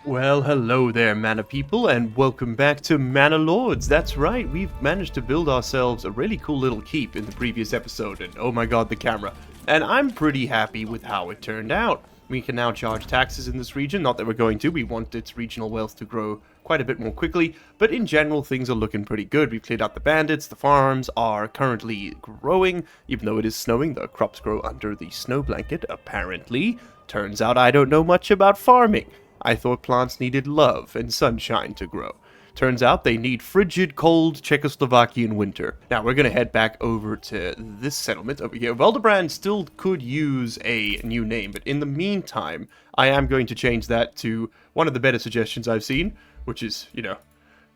Well, hello there, Mana people, and welcome back to Manorlords. That's right, we've managed to build ourselves a really cool little keep in the previous episode, and oh my god, the camera. And I'm pretty happy with how it turned out. We can now charge taxes in this region, not that we're going to, we want its regional wealth to grow quite a bit more quickly, but in general, things are looking pretty good. We've cleared out the bandits, the farms are currently growing, even though it is snowing, the crops grow under the snow blanket, apparently. Turns out I don't know much about farming. I thought plants needed love and sunshine to grow. Turns out they need frigid, cold Czechoslovakian winter. Now we're going to head back over to this settlement over here. Veldebrand still could use a new name, but in the meantime, I am going to change that to one of the better suggestions I've seen, which is,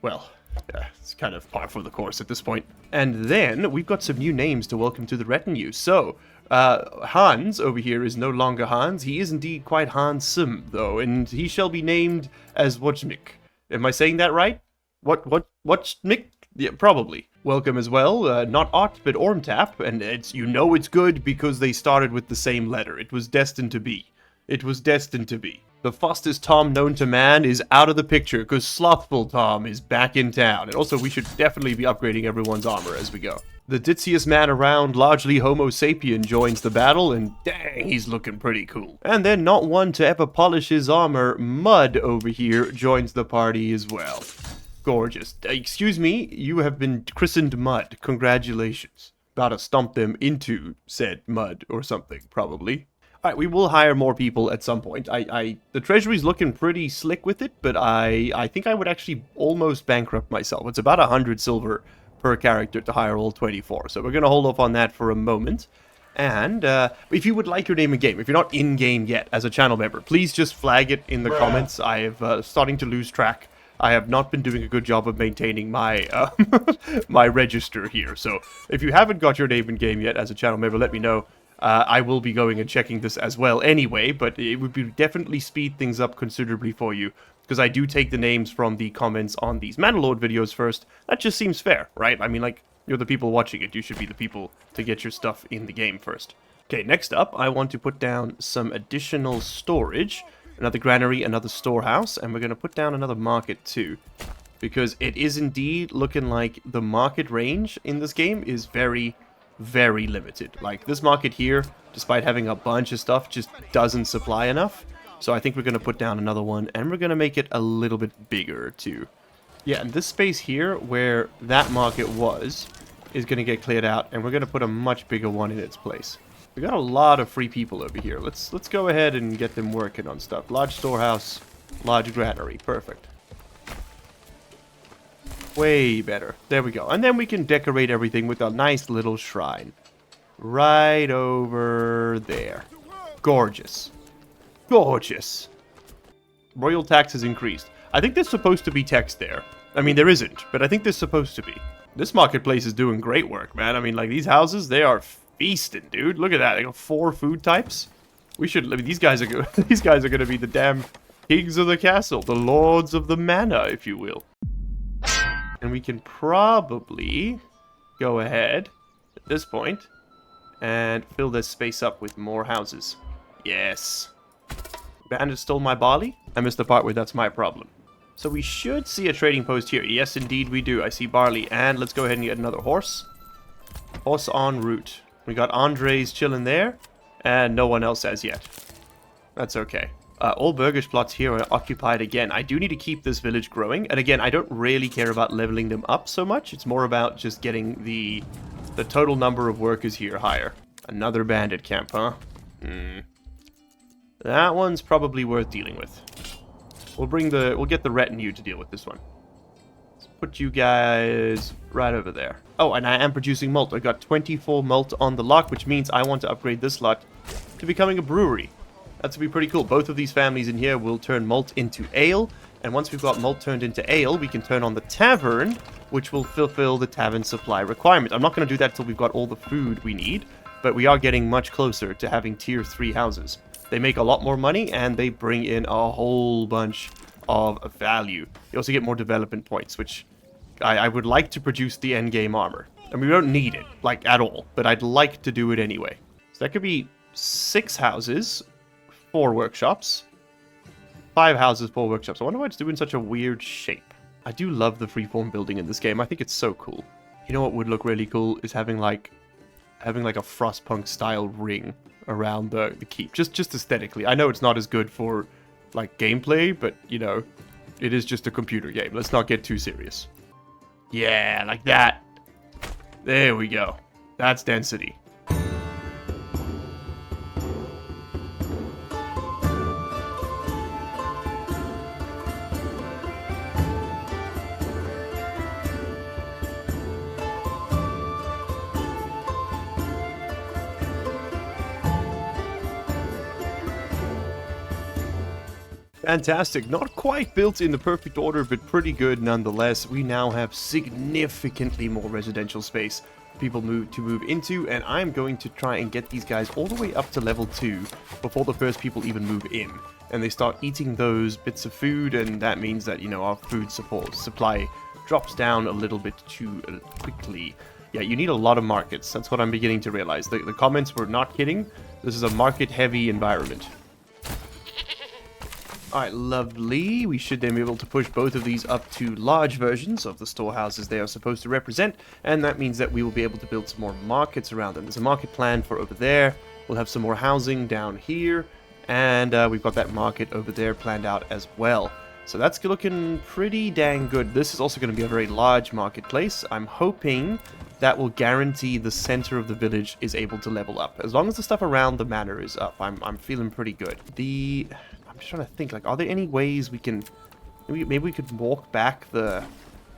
well, yeah, it's kind of par for the course at this point. And then we've got some new names to welcome to the retinue. So, Hans over here is no longer Hans. He is indeed quite handsome, though, and he shall be named as Wojcik. Am I saying that right? Wojcik? Yeah, probably. Welcome as well, not Ott, but Ormtap, and it's good because they started with the same letter. It was destined to be. It was destined to be. The fastest Tom known to man is out of the picture, because Slothful Tom is back in town, and also we should definitely be upgrading everyone's armor as we go. The ditziest man around, largely Homo sapien, joins the battle, and dang, he's looking pretty cool. And then not one to ever polish his armor, Mud over here joins the party as well. Gorgeous. Excuse me, you have been christened Mud. Congratulations. About to stomp them into said mud or something, probably. Alright, we will hire more people at some point. The treasury's looking pretty slick with it, but I think I would actually almost bankrupt myself. It's about 100 silver per character to hire all 24. So we're going to hold off on that for a moment. And if you would like your name in-game, if you're not in-game yet as a channel member, please just flag it in the comments. I have starting to lose track. I have not been doing a good job of maintaining my my register here. So if you haven't got your name in-game yet as a channel member, let me know. I will be going and checking this as well anyway, but it would be definitely speed things up considerably for you, because I do take the names from the comments on these Manorlord videos first. That just seems fair, right? I mean, like, you're the people watching it. You should be the people to get your stuff in the game first. Okay, next up, I want to put down some additional storage. Another granary, another storehouse, and we're going to put down another market too, because it is indeed looking like the market range in this game is very limited. Like, this market here, despite having a bunch of stuff, just doesn't supply enough. So I think we're going to put down another one, and we're going to make it a little bit bigger too. Yeah, and this space here, where that market was, is going to get cleared out, and we're going to put a much bigger one in its place. We got a lot of free people over here. Let's go ahead and get them working on stuff. Large storehouse, large granary. Perfect. Way better. There we go. And then we can decorate everything with a nice little shrine. Right over there. Gorgeous. Gorgeous. Royal tax has increased. I think there's supposed to be text there. I mean, there isn't, but I think there's supposed to be. This marketplace is doing great work, man. I mean, like, these houses, they are feasting, dude. Look at that. They got 4 food types. We should... I mean, these guys are good. These guys are going to be the damn kings of the castle. The lords of the manor, if you will. And we can probably go ahead at this point and fill this space up with more houses. Yes. Bandit stole my barley? I missed the part where that's my problem. So we should see a trading post here. Yes, indeed we do. I see barley. And let's go ahead and get another horse. Horse en route. We got Andres chilling there. And no one else as yet. That's okay. All burgish plots here are occupied again. I do need to keep this village growing. And again, I don't really care about leveling them up so much. It's more about just getting the total number of workers here higher. Another bandit camp, huh? That one's probably worth dealing with. We'll get the retinue to deal with this one. Let's put you guys right over there. Oh, and I am producing malt. I got 24 malt on the lock, which means I want to upgrade this lot to becoming a brewery. That's going to be pretty cool. Both of these families in here will turn malt into ale. And once we've got malt turned into ale, we can turn on the tavern, which will fulfill the tavern supply requirement. I'm not going to do that until we've got all the food we need. But we are getting much closer to having tier 3 houses. They make a lot more money, and they bring in a whole bunch of value. You also get more development points, which I would like to produce the endgame armor. And we don't need it, like, at all. But I'd like to do it anyway. So that could be 6 houses. 4 workshops. 5 houses, 4 workshops. I wonder why it's doing such a weird shape. I do love the freeform building in this game. I think it's so cool. You know what would look really cool is having like a Frostpunk style ring around the keep. Just aesthetically. I know it's not as good for like gameplay, but you know, it is just a computer game. Let's not get too serious. Yeah, like that. There we go. That's density. Fantastic. Not quite built in the perfect order, but pretty good nonetheless. We now have significantly more residential space for people to move into, and I'm going to try and get these guys all the way up to level 2 before the first people even move in. And they start eating those bits of food, and that means that, you know, our food supply drops down a little bit too quickly. Yeah, you need a lot of markets. That's what I'm beginning to realize. The comments were not kidding. This is a market-heavy environment. Alright, lovely. We should then be able to push both of these up to large versions of the storehouses they are supposed to represent, and that means that we will be able to build some more markets around them. There's a market plan for over there. We'll have some more housing down here, and we've got that market over there planned out as well. So that's looking pretty dang good. This is also going to be a very large marketplace. I'm hoping that will guarantee the center of the village is able to level up. As long as the stuff around the manor is up, I'm feeling pretty good. I'm just trying to think, like, are there any ways we can... Maybe we could walk back the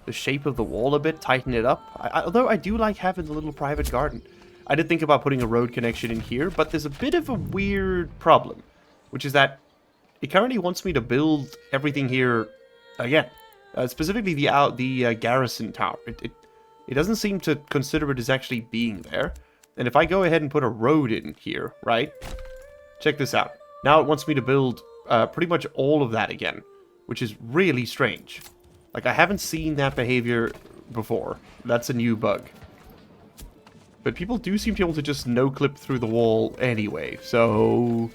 shape of the wall a bit, tighten it up. Although I do like having the little private garden. I did think about putting a road connection in here, but there's a bit of a weird problem, which is that it currently wants me to build everything here again. Specifically the garrison tower. It doesn't seem to consider it as actually being there. And if I go ahead and put a road in here, right? Check this out. Now it wants me to build pretty much all of that again, which is really strange. Like, I haven't seen that behavior before. That's a new bug. But people do seem to be able to just no-clip through the wall anyway, so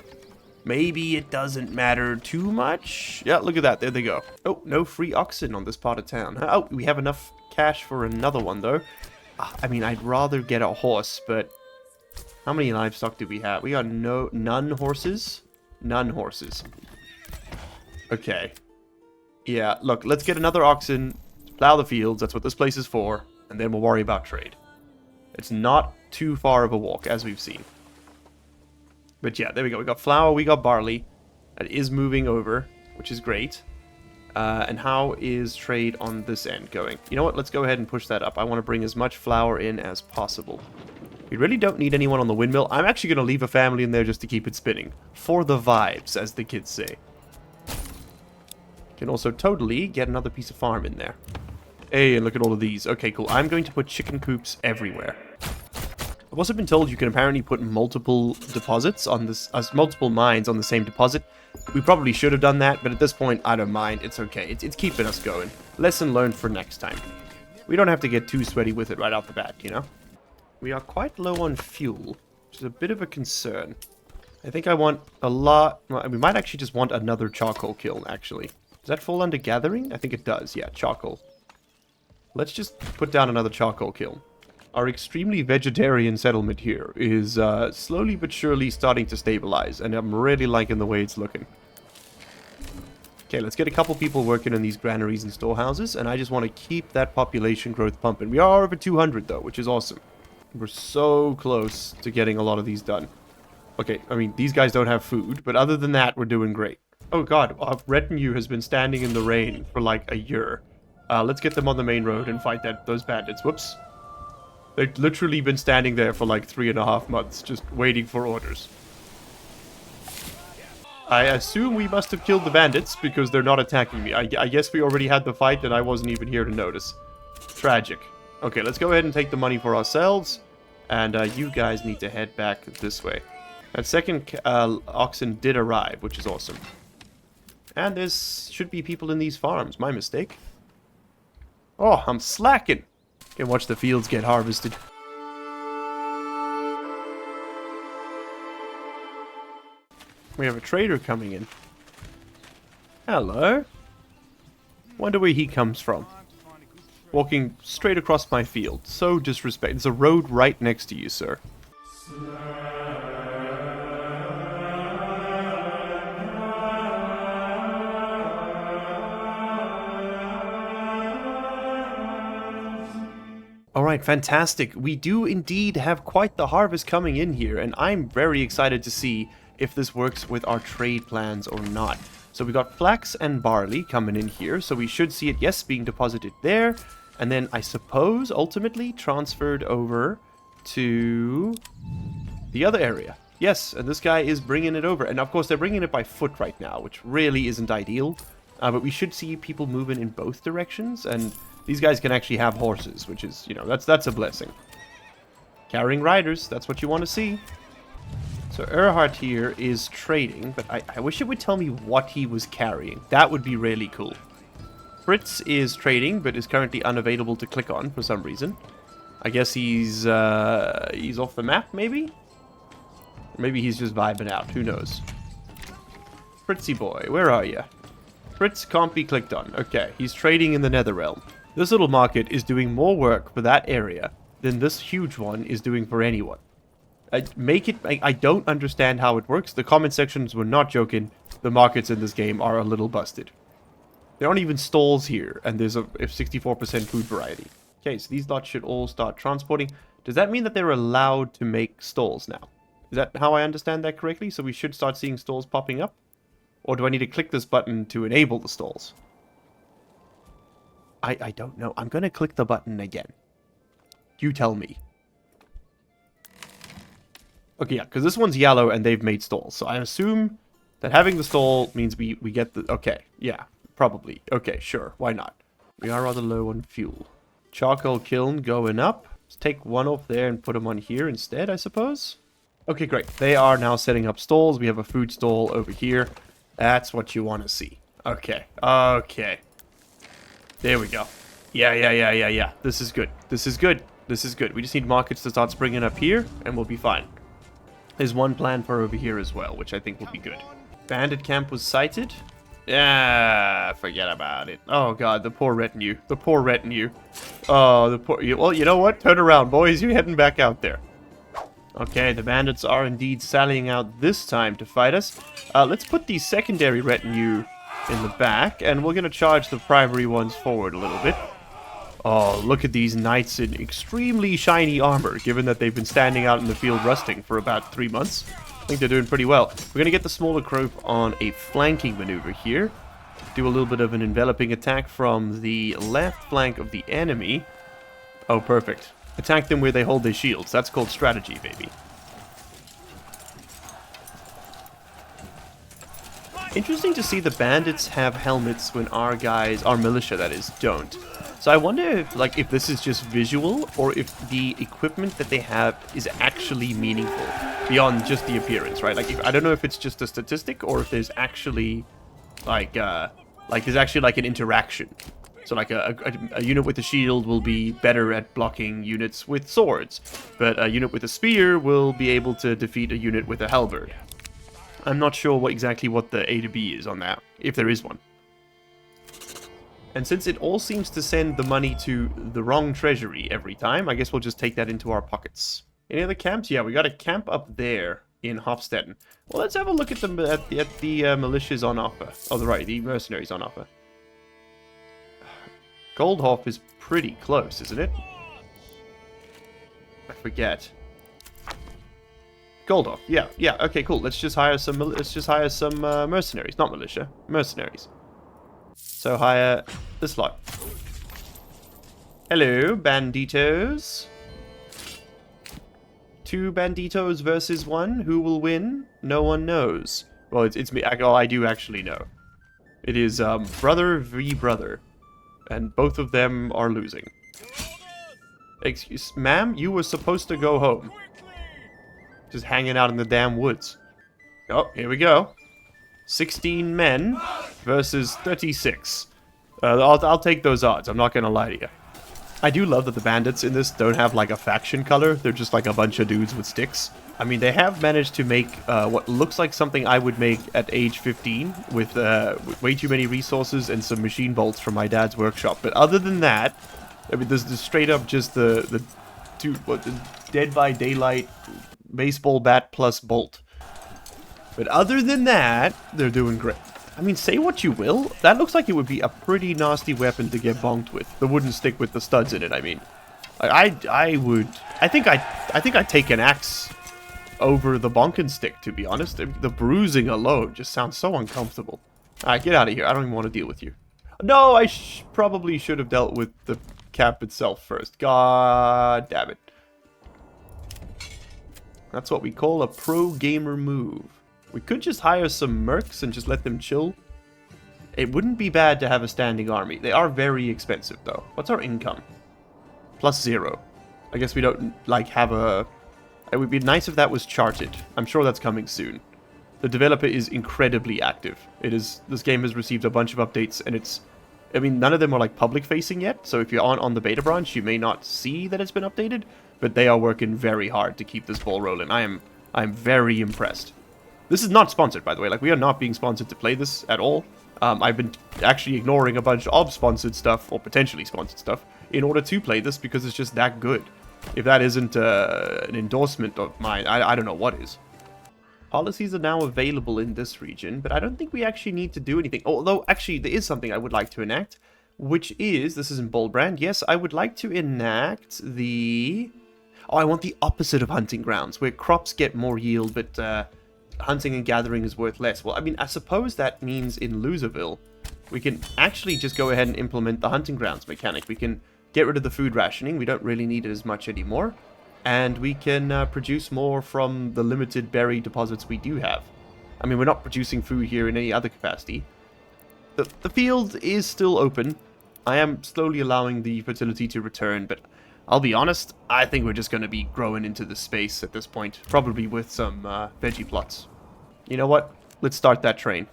maybe it doesn't matter too much. Yeah, look at that. There they go. Oh, no free oxen on this part of town. Oh, we have enough cash for another one, though. I mean, I'd rather get a horse, but how many livestock do we have? We got none horses. None horses. Okay. Yeah, look, let's get another oxen, plow the fields, that's what this place is for, and then we'll worry about trade. It's not too far of a walk, as we've seen. But yeah, there we go. We got flour, we got barley. That is moving over, which is great. And how is trade on this end going? You know what? Let's go ahead and push that up. I want to bring as much flour in as possible. We really don't need anyone on the windmill. I'm actually going to leave a family in there just to keep it spinning. For the vibes, as the kids say. Can also totally get another piece of farm in there. Hey, and look at all of these. Okay, cool. I'm going to put chicken coops everywhere. I've also been told you can apparently put multiple deposits on this, multiple mines on the same deposit. We probably should have done that, but at this point, I don't mind. It's okay. It's keeping us going. Lesson learned for next time. We don't have to get too sweaty with it right off the bat, you know? We are quite low on fuel, which is a bit of a concern. I think I want a lot... Well, we might actually just want another charcoal kiln, actually. Does that fall under gathering? I think it does, yeah, charcoal. Let's just put down another charcoal kiln. Our extremely vegetarian settlement here is slowly but surely starting to stabilize, and I'm really liking the way it's looking. Okay, let's get a couple people working in these granaries and storehouses, and I just want to keep that population growth pumping. We are over 200, though, which is awesome. We're so close to getting a lot of these done. Okay, I mean, these guys don't have food, but other than that, we're doing great. Oh god, our retinue has been standing in the rain for like a year. Let's get them on the main road and fight those bandits. Whoops. They've literally been standing there for like 3.5 months, just waiting for orders. I assume we must have killed the bandits because they're not attacking me. I guess we already had the fight and I wasn't even here to notice. Tragic. Okay, let's go ahead and take the money for ourselves. And you guys need to head back this way. That second oxen did arrive, which is awesome. And there should be people in these farms. My mistake. Oh, I'm slacking. Can watch the fields get harvested. We have a trader coming in. Hello. Wonder where he comes from. Walking straight across my field. So disrespectful. There's a road right next to you, sir. Alright, fantastic. We do indeed have quite the harvest coming in here, and I'm very excited to see if this works with our trade plans or not. So we got flax and barley coming in here, so we should see it, yes, being deposited there, and then I suppose ultimately transferred over to the other area. Yes, and this guy is bringing it over, and of course they're bringing it by foot right now, which really isn't ideal, but we should see people moving in both directions, and these guys can actually have horses, which is, you know, that's a blessing. Carrying riders, that's what you want to see. So Erhard here is trading, but I wish it would tell me what he was carrying. That would be really cool. Fritz is trading, but is currently unavailable to click on for some reason. I guess he's off the map, maybe? Maybe he's just vibing out, who knows. Fritzy boy, where are you? Fritz can't be clicked on. Okay, he's trading in the Netherrealm. This little market is doing more work for that area than this huge one is doing for anyone. I don't understand how it works. The comment sections were not joking. The markets in this game are a little busted. There aren't even stalls here, and there's a 64% food variety. Okay, so these lots should all start transporting. Does that mean that they're allowed to make stalls now? Is that how I understand that correctly? So we should start seeing stalls popping up? Or do I need to click this button to enable the stalls? I don't know. I'm going to click the button again. You tell me. Okay, yeah, because this one's yellow and they've made stalls. So I assume that having the stall means we get the... Okay, yeah, probably. Okay, sure, why not? We are rather low on fuel. Charcoal kiln going up. Let's take one off there and put them on here instead, I suppose. Okay, great. They are now setting up stalls. We have a food stall over here. That's what you want to see. Okay, okay. There we go. Yeah. This is good. This is good. This is good. We just need markets to start springing up here, and we'll be fine. There's one plan for over here as well, which I think will be good. Bandit camp was sighted. Yeah, forget about it. Oh god, the poor retinue. The poor retinue. Oh, the poor... Well, you know what? Turn around, boys. You're heading back out there. Okay, the bandits are indeed sallying out this time to fight us. Let's put the secondary retinue in the back, and we're going to charge the primary ones forward a little bit. Oh, look at these knights in extremely shiny armor, given that they've been standing out in the field rusting for about 3 months. I think they're doing pretty well. We're going to get the smaller group on a flanking maneuver here. Do a little bit of an enveloping attack from the left flank of the enemy. Oh, perfect. Attack them where they hold their shields. That's called strategy, baby. Interesting to see the bandits have helmets when our guys, our militia that is, don't. So I wonder if this is just visual, or if the equipment that they have is actually meaningful beyond just the appearance, right? I don't know if it's just a statistic, or if there's actually there's actually an interaction. So a unit with a shield will be better at blocking units with swords, but a unit with a spear will be able to defeat a unit with a halberd. I'm not sure exactly what the A to B is on that, if there is one. And since it all seems to send the money to the wrong treasury every time, I guess we'll just take that into our pockets. Any other camps? Yeah, we got a camp up there in Hofstetten. Well, let's have a look at the militias on offer. Oh, right, the mercenaries on offer. Goldhof is pretty close, isn't it? I forget. Goldhof, yeah, okay, cool. Let's just hire some mercenaries, not militia, mercenaries. So hire this lot. Hello, banditos. 2 banditos versus 1. Who will win? No one knows. Well, it's me. Oh, I do actually know. It is brother v brother, and both of them are losing. Excuse, ma'am, you were supposed to go home. Just hanging out in the damn woods. Oh, here we go. 16 men versus 36. I'll take those odds. I'm not gonna lie to you. I do love that the bandits in this don't have like a faction color. They're just like a bunch of dudes with sticks. I mean, they have managed to make what looks like something I would make at age 15 with way too many resources and some machine bolts from my dad's workshop. But other than that, I mean, there's straight up just the Dead by Daylight baseball bat plus bolt. But other than that, they're doing great. I mean, say what you will, that looks like it would be a pretty nasty weapon to get bonked with. The wooden stick with the studs in it, I mean. I think I'd take an axe over the bonking stick, to be honest. The bruising alone just sounds so uncomfortable. Alright, get out of here. I don't even want to deal with you. No, I probably should have dealt with the cap itself first. God damn it. That's what we call a pro gamer move. We could just hire some mercs and just let them chill. It wouldn't be bad to have a standing army. They are very expensive, though. What's our income? +0. I guess we don't, like, have a... It would be nice if that was charted. I'm sure that's coming soon. The developer is incredibly active. This game has received a bunch of updates, and it's... I mean, none of them are, like, public-facing yet, so if you aren't on the beta branch, you may not see that it's been updated, but they are working very hard to keep this ball rolling. I'm very impressed. This is not sponsored, by the way. Like, we are not being sponsored to play this at all. I've been actually ignoring a bunch of sponsored stuff, or potentially sponsored stuff, in order to play this because it's just that good. If that isn't an endorsement of mine, I don't know what is. Policies are now available in this region, but I don't think we actually need to do anything. Although, actually, there is something I would like to enact, which is, this is in Boldbrand, yes, I would like to enact the... Oh, I want the opposite of hunting grounds, where crops get more yield, but hunting and gathering is worth less. Well, I mean, I suppose that means in Loserville, we can actually just go ahead and implement the hunting grounds mechanic. We can get rid of the food rationing. We don't really need it as much anymore. And we can produce more from the limited berry deposits we do have. I mean, we're not producing food here in any other capacity. The field is still open. I am slowly allowing the fertility to return, but I'll be honest, I think we're just going to be growing into the space at this point. Probably with some veggie plots. You know what? Let's start that train.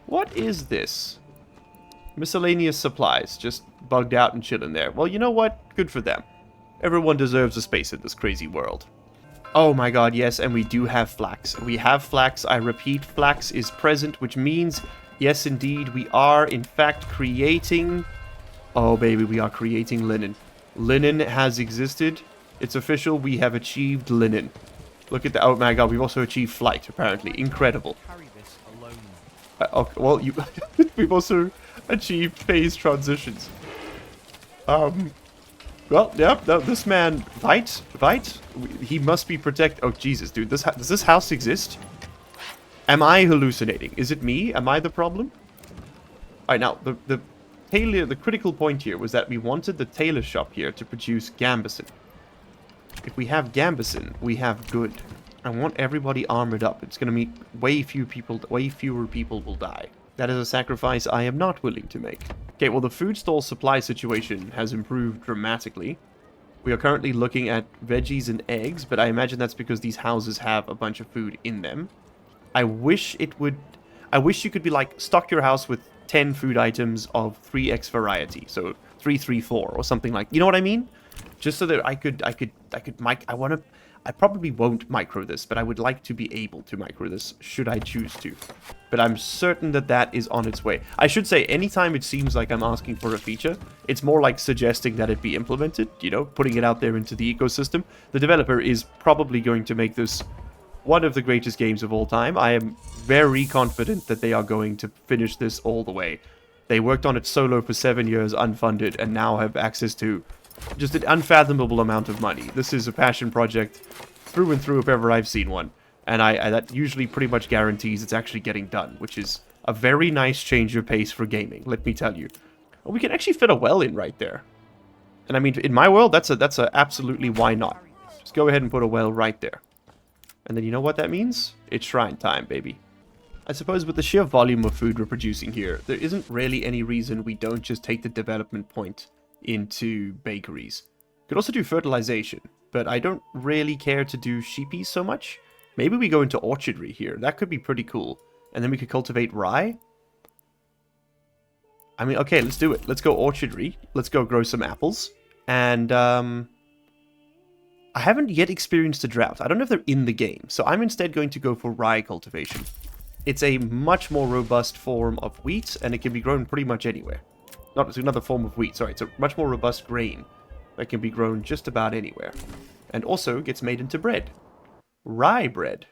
What is this? Miscellaneous supplies, just bugged out and chilling there. Well, you know what? Good for them. Everyone deserves a space in this crazy world. Oh my god, yes, and we do have flax. We have flax, I repeat, flax is present, which means, yes indeed, we are in fact creating... Oh baby, we are creating linen. Linen has existed. It's official, we have achieved linen. Look at that, oh my god, we've also achieved flight, apparently. Incredible. Okay, well, we've also achieved phase transitions. Well, yeah, no, this man, Vite, he must be protected. Oh, Jesus, dude, does this house exist? Am I hallucinating? Is it me? Am I the problem? Alright, now, the critical point here was that we wanted the tailor shop here to produce Gambison. If we have Gambison, we have good. I want everybody armored up. It's going to mean way fewer people will die. That is a sacrifice I am not willing to make. Okay, well, the food stall supply situation has improved dramatically. We are currently looking at veggies and eggs, but I imagine that's because these houses have a bunch of food in them. I wish you could be like, stock your house with 10 food items of 3x variety. So 334 or something like, you know what I mean? Just so that I probably won't micro this, but I would like to be able to micro this, should I choose to. But I'm certain that that is on its way. I should say, anytime it seems like I'm asking for a feature, it's more like suggesting that it be implemented, you know, putting it out there into the ecosystem. The developer is probably going to make this one of the greatest games of all time. I am very confident that they are going to finish this all the way. They worked on it solo for 7 years, unfunded, and now have access to just an unfathomable amount of money. This is a passion project through and through if ever I've seen one. And that usually pretty much guarantees it's actually getting done, which is a very nice change of pace for gaming, let me tell you. Well, we can actually fit a well in right there. And I mean, in my world, that's a absolutely why not. Just go ahead and put a well right there. And then you know what that means? It's shrine time, baby. I suppose with the sheer volume of food we're producing here, there isn't really any reason we don't just take the development point into bakeries. Could also do fertilization, but I don't really care to do sheepies so much. Maybe we go into orchardry here. That could be pretty cool. And then we could cultivate rye. I mean, okay, let's do it. Let's go orchardry. Let's go grow some apples. And, I haven't yet experienced a drought. I don't know if they're in the game, so I'm instead going to go for rye cultivation. It's a much more robust form of wheat, and it can be grown pretty much anywhere. Not, it's another form of wheat, sorry. It's a much more robust grain that can be grown just about anywhere. And also gets made into bread. Rye bread.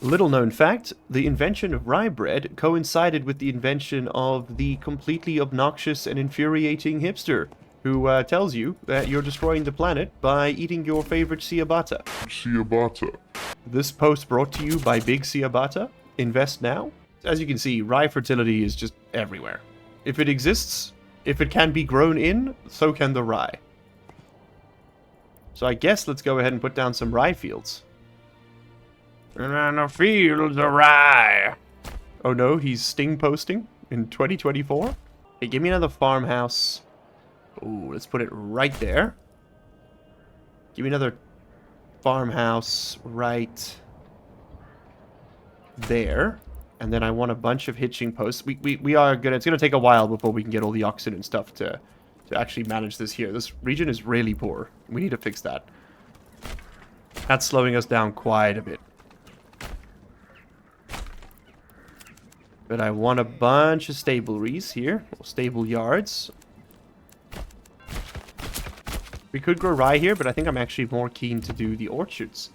Little known fact, the invention of rye bread coincided with the invention of the completely obnoxious and infuriating hipster, who tells you that you're destroying the planet by eating your favorite ciabatta. Ciabatta. This post brought to you by Big Ciabatta. Invest now. As you can see, rye fertility is just everywhere. If it exists, if it can be grown in, so can the rye. So I guess let's go ahead and put down some rye fields. And the fields of rye. Oh no, he's sting posting in 2024? Hey, give me another farmhouse. Ooh, let's put it right there. Give me another farmhouse right there. And then I want a bunch of hitching posts. We are gonna, it's gonna take a while before we can get all the oxen and stuff to actually manage this here. This region is really poor. We need to fix that. That's slowing us down quite a bit. But I want a bunch of stableries here. Stable yards. We could grow rye here, but I think I'm actually more keen to do the orchards.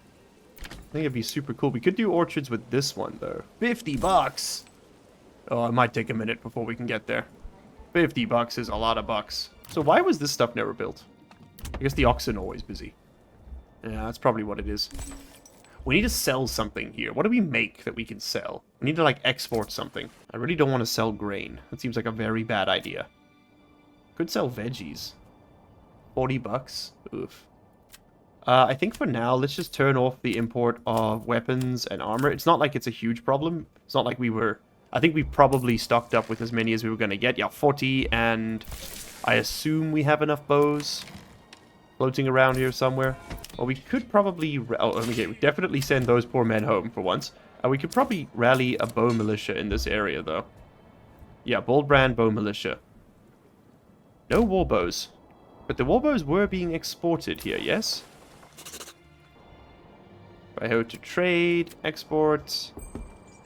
I think it'd be super cool. We could do orchards with this one, though. 50 bucks! Oh, it might take a minute before we can get there. 50 bucks is a lot of bucks. So why was this stuff never built? I guess the oxen are always busy. Yeah, that's probably what it is. We need to sell something here. What do we make that we can sell? We need to, like, export something. I really don't want to sell grain. That seems like a very bad idea. Could sell veggies. 40 bucks. Oof. I think for now, let's just turn off the import of weapons and armor. It's not like it's a huge problem. It's not like we were... I think we probably stocked up with as many as we were going to get. Yeah, 40, and I assume we have enough bows floating around here somewhere. Well, we could probably... Oh, okay, we definitely send those poor men home for once. We could probably rally a bow militia in this area, though. Yeah, Boldbrand bow militia. No war bows. But the war bows were being exported here, yes? I go to trade, export,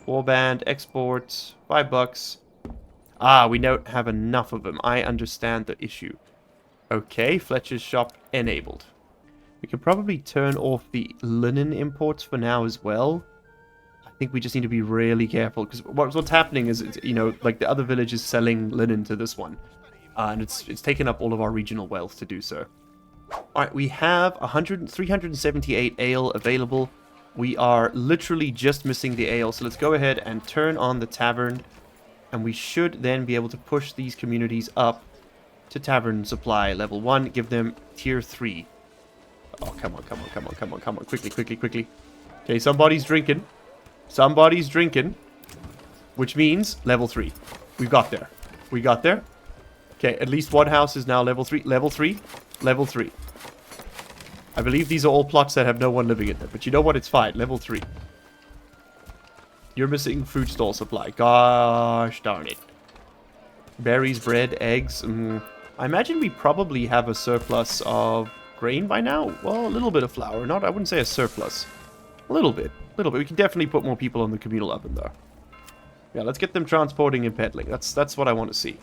warband, export, $5. Ah, we don't have enough of them. I understand the issue. Okay, Fletcher's shop enabled. We can probably turn off the linen imports for now as well. I think we just need to be really careful, because what's happening is, you know, like the other village is selling linen to this one. And it's taken up all of our regional wealth to do so. Alright, we have 378 ale available. We are literally just missing the ale, so let's go ahead and turn on the tavern. And we should then be able to push these communities up to tavern supply level 1, give them tier 3. Oh, come on, come on, come on, come on, come on. Quickly, quickly, quickly. Okay, somebody's drinking. Somebody's drinking. Which means level 3. We got there. We got there. Okay, at least one house is now level 3. Level 3. Level 3. I believe these are all plots that have no one living in them. But you know what? It's fine. Level 3. You're missing food stall supply. Gosh darn it. Berries, bread, eggs. I imagine we probably have a surplus of grain by now. Well, a little bit of flour. Not, I wouldn't say a surplus. A little bit. A little bit. We can definitely put more people on the communal oven, though. Yeah, let's get them transporting and peddling. That's what I want to see.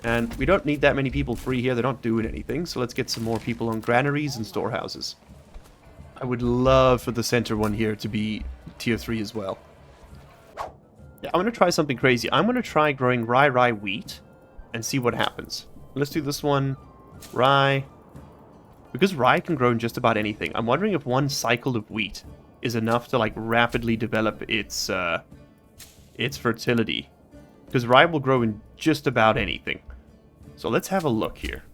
And we don't need that many people free here. They're not doing anything. So let's get some more people on granaries and storehouses. I would love for the center one here to be tier 3 as well. Yeah, I'm going to try something crazy. I'm going to try growing rye wheat and see what happens. Let's do this one. Rye. Because rye can grow in just about anything, I'm wondering if one cycle of wheat is enough to, like, rapidly develop its fertility. Because rye will grow in just about anything. So let's have a look here.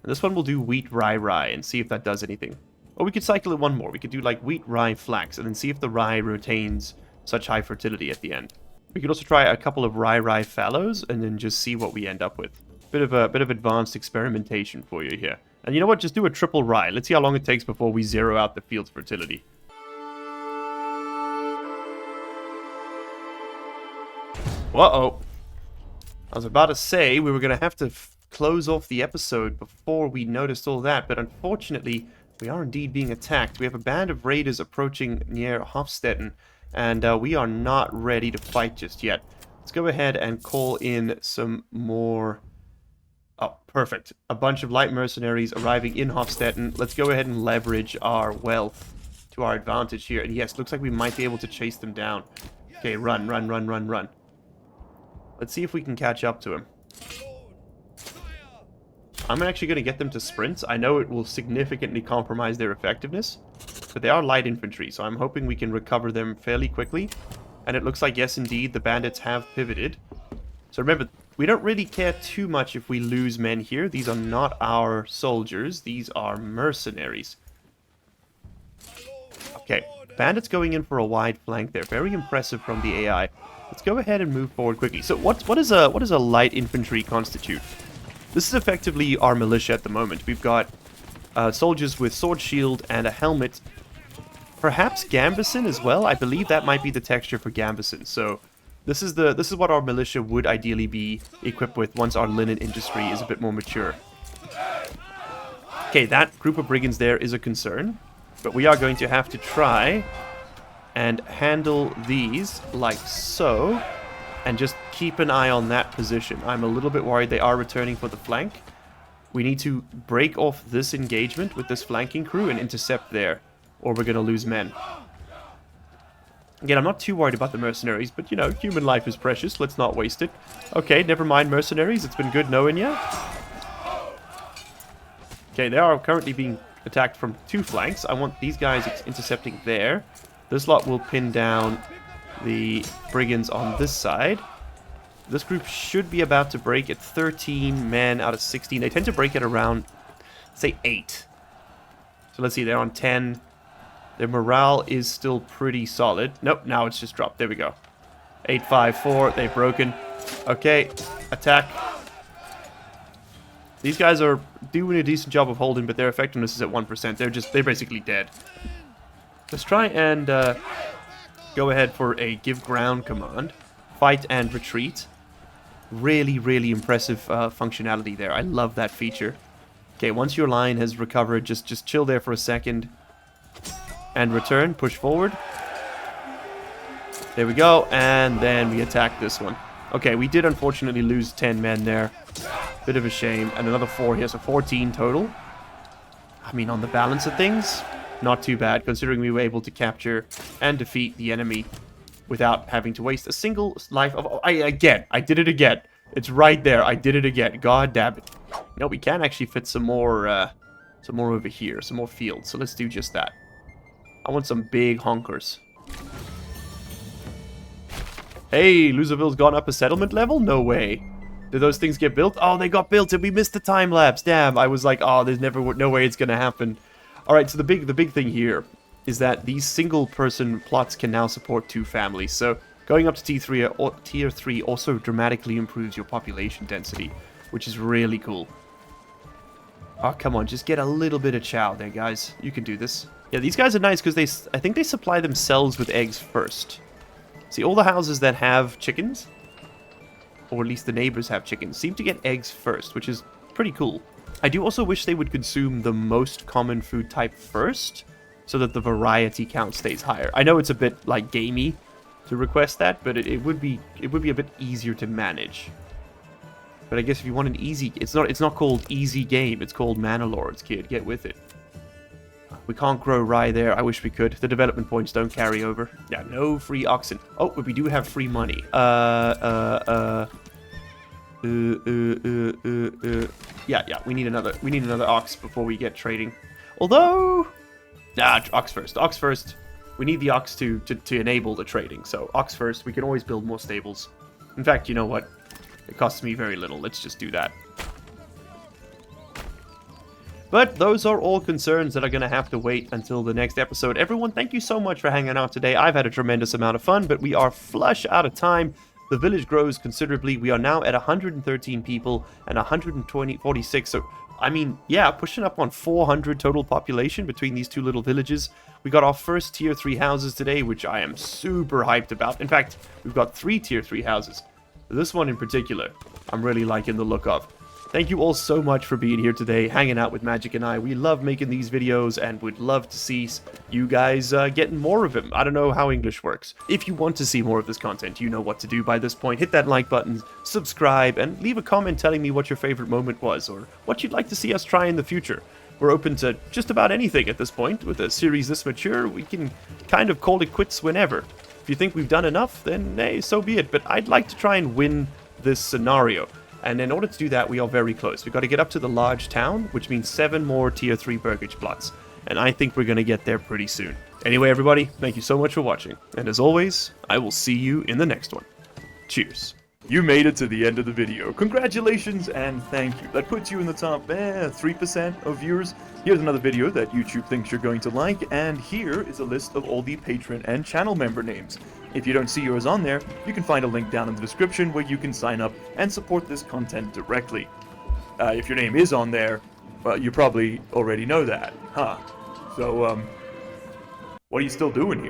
And this one will do wheat, rye, and see if that does anything. Or we could cycle it one more. We could do, like, wheat, rye, flax, and then see if the rye retains such high fertility at the end. We could also try a couple of rye fallows, and then just see what we end up with. Bit of advanced experimentation for you here. And you know what? Just do a triple rye. Let's see how long it takes before we zero out the field's fertility. Uh-oh. I was about to say we were going to have to close off the episode before we noticed all that, but unfortunately, We are indeed being attacked. We have a band of raiders approaching near Hofstetten, and we are not ready to fight just yet. Let's go ahead and call in some more... Oh, perfect. A bunch of light mercenaries arriving in Hofstetten. Let's go ahead and leverage our wealth to our advantage here. And yes, looks like we might be able to chase them down. Okay, run, run, run, run, run. Let's see if we can catch up to him. I'm actually going to get them to sprint. I know it will significantly compromise their effectiveness, but they are light infantry, so I'm hoping we can recover them fairly quickly. And it looks like, yes, indeed, the bandits have pivoted. So remember, we don't really care too much if we lose men here. These are not our soldiers. These are mercenaries. Okay, bandits going in for a wide flank there. Very impressive from the AI. Let's go ahead and move forward quickly. So what does a light infantry constitute? This is effectively our militia at the moment. We've got soldiers with sword shield and a helmet. Perhaps Gambison as well. I believe that might be the texture for Gambison. So this is what our militia would ideally be equipped with once our linen industry is a bit more mature. Okay, that group of brigands there is a concern, but we are going to have to try and handle these like so. And just keep an eye on that position. I'm a little bit worried they are returning for the flank. We need to break off this engagement with this flanking crew and intercept there, or we're going to lose men. Again, I'm not too worried about the mercenaries, but, you know, human life is precious. Let's not waste it. Okay, never mind mercenaries. It's been good knowing you. Okay, they are currently being attacked from two flanks. I want these guys intercepting there. This lot will pin down the brigands on this side. This group should be about to break at 13 men out of 16. They tend to break at around, say, 8. So let's see, they're on 10. Their morale is still pretty solid. Nope, now it's just dropped. There we go. 8-5-4, they've broken. Okay, attack. These guys are doing a decent job of holding, but their effectiveness is at 1%. They're basically dead. Let's try and go ahead for a give ground command. Fight and retreat. Really, really impressive functionality there. I love that feature. Okay, once your line has recovered, just chill there for a second. And return, push forward. There we go, and then we attack this one. Okay, we did unfortunately lose 10 men there. Bit of a shame. And another 4 here, so 14 total. I mean, on the balance of things, not too bad, considering we were able to capture and defeat the enemy without having to waste a single life of... I did it again. It's right there. I did it again. God damn it. You know, we can actually fit some more over here, some more fields. So let's do just that. I want some big honkers. Hey, Loserville's gone up a settlement level? No way. Did those things get built? Oh, they got built and we missed the time lapse. Damn, I was like, oh, there's no way it's gonna happen. Alright, so the big thing here is that these single-person plots can now support 2 families. So going up to tier 3 also dramatically improves your population density, which is really cool. Oh, come on, just get a little bit of chow there, guys. You can do this. Yeah, these guys are nice because I think they supply themselves with eggs first. See, all the houses that have chickens, or at least the neighbors have chickens, seem to get eggs first, which is pretty cool. I do also wish they would consume the most common food type first, so that the variety count stays higher. I know it's a bit, like, gamey to request that, but it would be a bit easier to manage. But I guess if you want an easy... It's not called easy game, it's called Manorlords, kid. Get with it. We can't grow rye there. I wish we could. The development points don't carry over. Yeah, no free oxen. Oh, but we do have free money. Yeah, we need another ox before we get trading. Although, ox first. Ox first. We need the ox to enable the trading. So ox first. We can always build more stables. In fact, you know what? It costs me very little. Let's just do that. But those are all concerns that are going to have to wait until the next episode. Everyone, thank you so much for hanging out today. I've had a tremendous amount of fun, but we are flush out of time. The village grows considerably. We are now at 113 people and 146. So, I mean, yeah, pushing up on 400 total population between these two little villages. We got our first tier 3 houses today, which I am super hyped about. In fact, we've got 3 tier 3 houses. This one in particular, I'm really liking the look of. Thank you all so much for being here today, hanging out with Magic and I. We love making these videos and would love to see you guys getting more of them. I don't know how English works. If you want to see more of this content, you know what to do by this point. Hit that like button, subscribe, and leave a comment telling me what your favorite moment was or what you'd like to see us try in the future. We're open to just about anything at this point. With a series this mature, we can kind of call it quits whenever. If you think we've done enough, then hey, so be it. But I'd like to try and win this scenario. And in order to do that, we are very close. We've got to get up to the large town, which means 7 more tier 3 burgage plots. And I think we're going to get there pretty soon. Anyway, everybody, thank you so much for watching. And as always, I will see you in the next one. Cheers. You made it to the end of the video. Congratulations and thank you. That puts you in the top 3% of viewers. Here's another video that YouTube thinks you're going to like, and here is a list of all the patron and channel member names. If you don't see yours on there, you can find a link down in the description where you can sign up and support this content directly. If your name is on there, well, you probably already know that, huh? So, what are you still doing here?